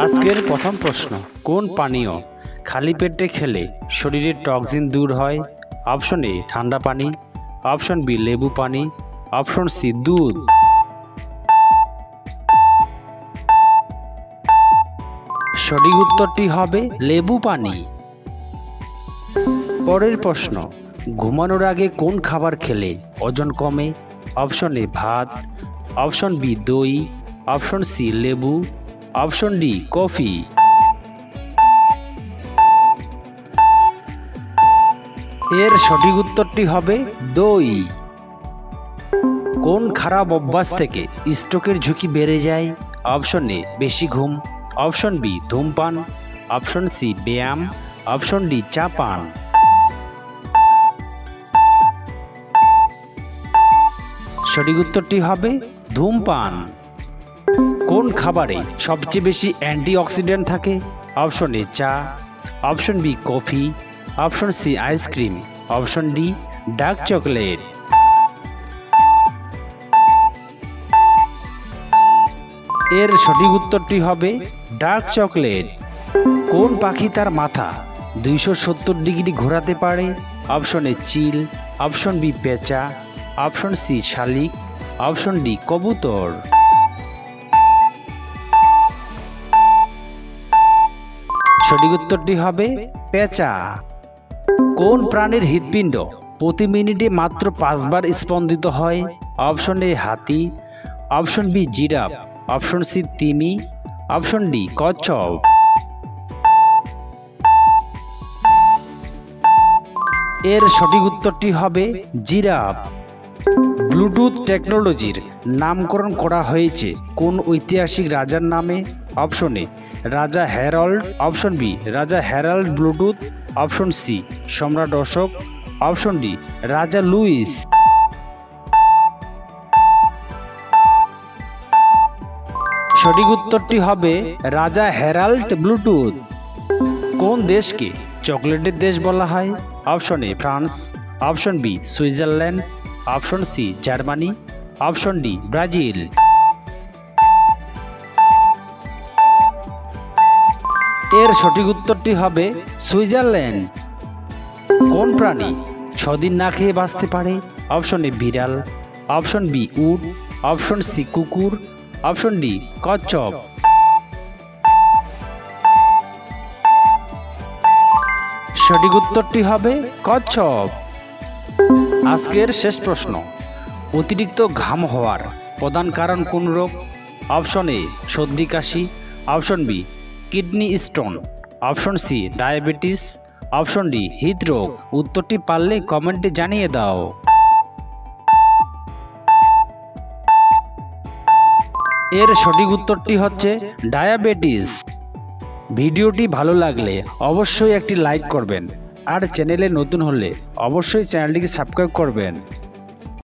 আজকের প্রথম প্রশ্ন, কোন পানীয় খালি পেটে খেলে শরীরের টক্সিন দূর হয়? অপশন এ ঠান্ডা পানি, অপশন বি লেবু পানি, অপশন সি দুধ। সঠিক উত্তরটি হবে লেবু পানি। পরের প্রশ্ন, ঘুমানোর আগে কোন খাবার খেলে ওজন কমে? অপশন এ ভাত, অপশন বি দই, অপশন সি লেবু, অপশন ডি কফি। এর সঠিক উত্তরটি হবে দই। কোন খারাপ অভ্যাস থেকে স্ট্রোকের ঝুঁকি বেড়ে যায়? অপশন এ বেশি ঘুম, অপশন বি ধূমপান, অপশন সি ব্যায়াম, অপশন ডি চা পান। সঠিক উত্তরটি হবে ধূমপান। কোন খাবারে সবচেয়ে বেশি অ্যান্টিঅক্সিডেন্ট থাকে? অপশন এ চা, option B coffee, option C ice cream, option D dark chocolate. এর সঠিক উত্তরটি হবে ডার্ক চকলেট। কোন পাখি তার মাথা 270 ডিগ্রি ঘোরাতে পারে? অপশন এ চিল, অপশন বি পেঁচা, অপশন সি শালিক, অপশন ডি কবুতর। সঠিক উত্তরটি হবে পেঁচা। কোন প্রাণীর হৃৎপিণ্ড প্রতি মিনিটে মাত্র 5 বার স্পন্দিত হয়? অপশন এ হাতি, option B giraffe, option C তিমি, অপশন ডি কচ্ছপ। এর সঠিক উত্তরটি হবে জিরাফ। ব্লুটুথ টেকনোলজির নামকরণ করা হয়েছে কোন ঐতিহাসিক রাজার নামে? অপশন এ রাজা হ্যারল্ড, অপশন বি রাজা হ্যারল্ড ব্লুটুথ, অপশন সি সম্রাট অশোক, অপশন ডি রাজা লুইস। সঠিক উত্তরটি হবে রাজা হ্যারাল্ড ব্লুটুথ। কোন দেশকে চকলেটের দেশ বলা হয়? Option A France, option B Switzerland, option C Germany, option D Brazil. এর সঠিক উত্তরটি হবে সুইজারল্যান্ড। কোন প্রাণী 6 দিন না খেয়ে বাঁচতে পারে? অপশন এ বিড়াল, অপশন বি উট, অপশন সি কুকুর, অপশন ডি কচ্ছপ। সঠিক উত্তরটি হবে কচ্ছপ। আজকের শেষ প্রশ্ন, অতিরিক্ত ঘাম হওয়ার প্রধান কারণ কোন রোগ? অপশন এ সর্দি কাশি, option B kidney stone, option C diabetes, option D হৃদরোগ। উত্তরটি পারলে কমেন্টে জানিয়ে দাও। এর সঠিক উত্তরটি হচ্ছে ডায়াবেটিস। ভিডিওটি ভালো লাগলে অবশ্যই একটি লাইক করবেন, আর চ্যানেলে নতুন হলে অবশ্যই চ্যানেলটিকে সাবস্ক্রাইব করবেন।